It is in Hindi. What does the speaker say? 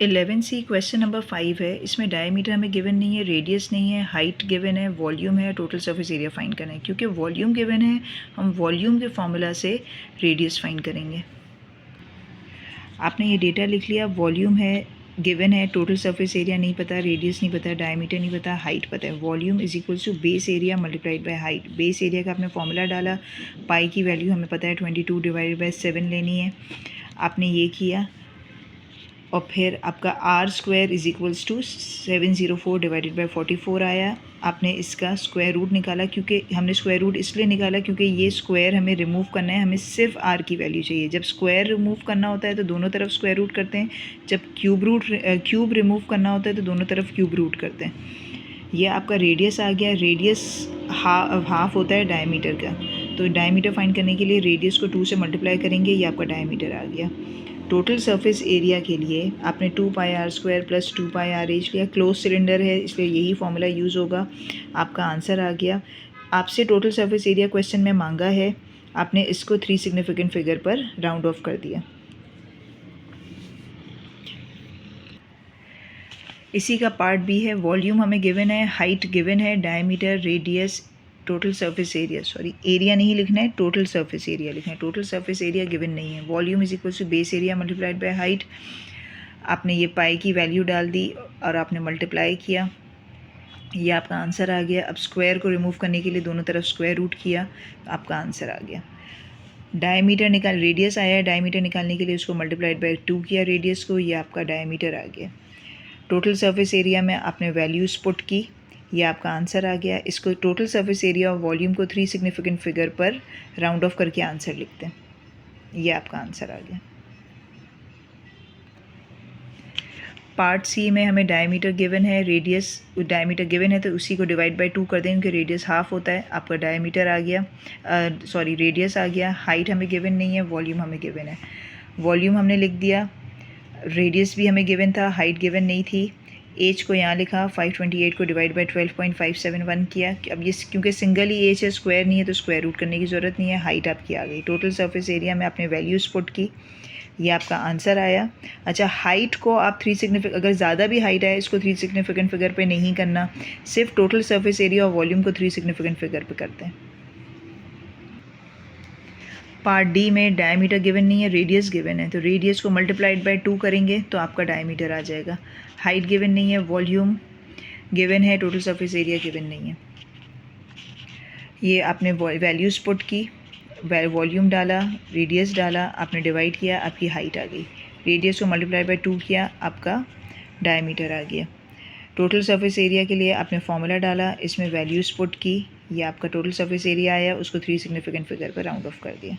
11C क्वेश्चन नंबर 5 है। इसमें डायमीटर हमें गिवन नहीं है, रेडियस नहीं है, हाइट गिवन है, वॉल्यूम है, टोटल सरफेस एरिया फाइंड करना है। क्योंकि वॉल्यूम गिवन है, हम वॉल्यूम के फॉर्मूला से रेडियस फाइंड करेंगे। आपने ये डेटा लिख लिया, वॉल्यूम है गिवन है, टोटल सरफेस एरिया नहीं पता, रेडियस नहीं पता, डायमीटर नहीं पता, हाइट पता है। Volume is equals to base area multiplied by height. Base area का आपने फॉर्मूला डाला, पाई की वैल्यू हमें पता है 22 डिवाइडेड बाय 7 लेनी है। आपने ये किया और फिर आपका r square is equals to 704 divided by 44 आया। आपने इसका स्क्वायर रूट निकाला, क्योंकि हमने स्क्वायर रूट इसलिए निकाला क्योंकि ये स्क्वायर हमें रिमूव करना है, हमें सिर्फ आर की वैल्यू चाहिए। जब स्क्वायर रिमूव करना होता है तो दोनों तरफ स्क्वायर रूट करते हैं, जब क्यूब रिमूव करना होता है तो दोनों तरफ क्यूब रूट करते हैं। ये आपका रेडियस आ गया। रेडियस हाफ होता है डायमीटर का, तो डायमीटर फाइंड करने के लिए रेडियस को 2 से मल्टीप्लाई करेंगे, ये आपका डायमीटर आ गया। टोटल सरफेस एरिया के लिए आपने 2 pi R square plus 2 pi R H लिया। क्लोज सिलेंडर है इसलिए यही फॉर्मूला यूज़ होगा। आपका आंसर आ गया। आपसे टोटल सरफेस एरिया क्वेश्चन में मांगा है, आपने इसको 3 सिग्निफिकेंट फिगर पर राउंड ऑफ कर दिया। इसी का पार्ट बी है। वॉल्यूम हमें गिवन है, हाइट गिवन है, diameter, radius, total surface area, area नहीं लिखना है, टोटल सरफेस एरिया लिखना है। टोटल सरफेस एरिया गिवन नहीं है। Volume is equal to base area multiplied by height. आपने ये पाई की वैल्यू डाल दी और आपने मल्टीप्लाई किया, ये आपका आंसर आ गया। अब स्क्वायर को रिमूव करने के लिए दोनों तरफ स्क्वायर रूट किया, तो आपका आंसर आ गया। डायमीटर रेडियस आया है, डायमीटर निकालने के लिए उसको मल्टीप्लाइड बाय 2 किया रेडियस को, ये आपका डायमीटर आ गया। टोटल सरफेस एरिया में आपने वैल्यूज़ पुट की, ये आपका आंसर आ गया। इसको टोटल सरफेस एरिया और वॉल्यूम को 3 सिग्निफिकेंट फिगर पर राउंड ऑफ करके आंसर लिखते हैं, ये आपका आंसर आ गया। पार्ट सी में हमें डायमीटर गिवन है, रेडियस डायमीटर गिवन है तो उसी को डिवाइड बाय 2 कर दें, क्योंकि रेडियस हाफ होता है। आपका डायमीटर आ गया, रेडियस आ गया। हाइट हमें गिवन नहीं है, वॉल्यूम हमें गिवन है। वॉल्यूम हमने लिख दिया, रेडियस भी हमें गिवन था, हाइट गिवन नहीं थी। एज को यहाँ लिखा, 528 को डिवाइड बाय 12.571 किया। अब ये क्योंकि सिंगल ही एज है, स्क्वायर नहीं है, तो स्क्वायर रूट करने की ज़रूरत नहीं है। हाइट आपकी आ गई। टोटल सरफेस एरिया में आपने वैल्यूज़ पुट की, ये आपका आंसर आया। अच्छा, हाइट को आप 3 सिग्निफिकेंट, अगर ज़्यादा भी हाइट आए इसको 3 सिग्निफिकेंट फिगर पे नहीं करना, सिर्फ टोटल सरफेस एरिया और वॉल्यूम को 3 सिग्निफिकेंट फिगर पे करते हैं। पार्ट डी में डायमीटर गिवन नहीं है, रेडियस गिवन है, तो रेडियस को मल्टीप्लाइड बाय 2 करेंगे तो आपका डायमीटर आ जाएगा। हाइट गिवन नहीं है, वॉल्यूम गिवन है, टोटल सरफेस एरिया गिवन नहीं है। ये आपने वैल्यूज़ पुट की, वॉल्यूम डाला, रेडियस डाला, आपने डिवाइड किया, आपकी हाइट आ गई। रेडियस को मल्टीप्लाई बाय 2 किया, आपका डायमीटर आ गया। टोटल सरफेस एरिया के लिए आपने फॉर्मूला डाला, इसमें वैल्यूज़ पुट की, ये आपका टोटल सरफेस एरिया आया, उसको 3 सिग्निफिकेंट फिगर पर राउंड ऑफ कर दिया।